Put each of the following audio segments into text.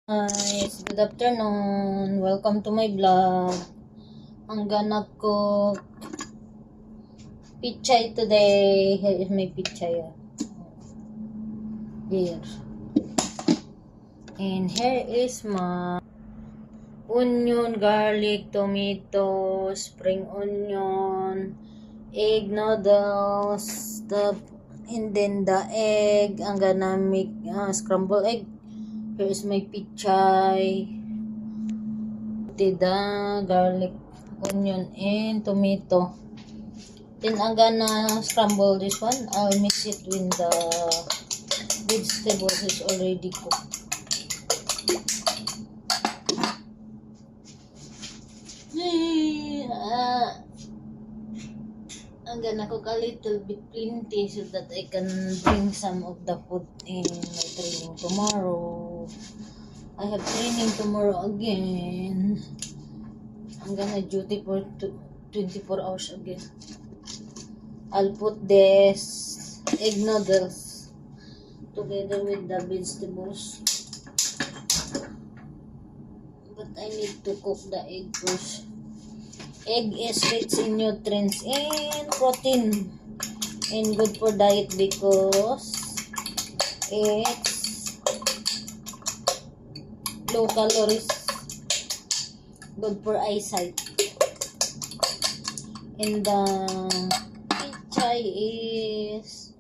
Guys, good afternoon. Welcome to my vlog. I'm gonna cook pichay today. Here is my pichay. Here. And here is my onion, garlic, tomato, spring onion, egg noodles, and then the egg. I'm gonna make scrambled egg. Here is my pichay. The garlic, onion, and tomato. Then I'm gonna scramble this one. I'll mix it with the vegetables is already cooked. I'm gonna cook a little bit plenty so that I can bring some of the food in my training tomorrow. I have training tomorrow again. I'm gonna duty for 24 hours again. I'll put this egg noodles together with the vegetables. But I need to cook the egg first. Egg is rich in nutrients and protein and good for diet because it's low calories, good for eyesight. And the pichay is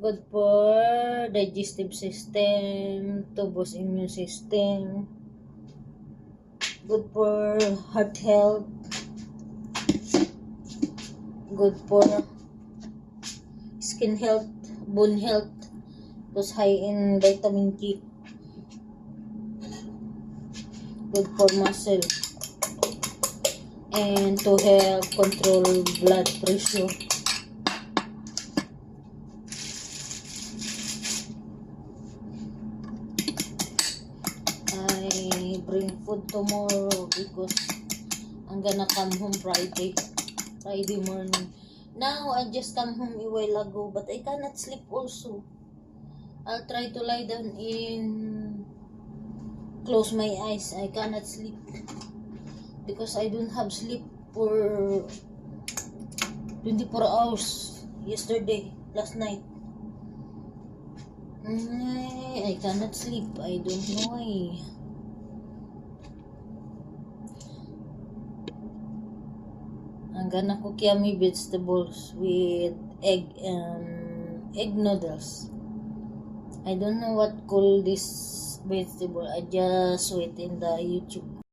good for digestive system, to boost immune system, good for heart health, good for skin health, bone health, because high in vitamin K, good for muscle, and to help control blood pressure. I bring food tomorrow because I'm gonna come home Friday morning. Now I just come home a while ago, but I cannot sleep also. I'll try to lie down in, close my eyes. I cannot sleep because I don't have sleep for 24 hours yesterday, last night. I cannot sleep. I don't know why. I'm gonna cook yummy vegetables with egg noodles. I don't know what call this vegetable. I just saw it in the YouTube.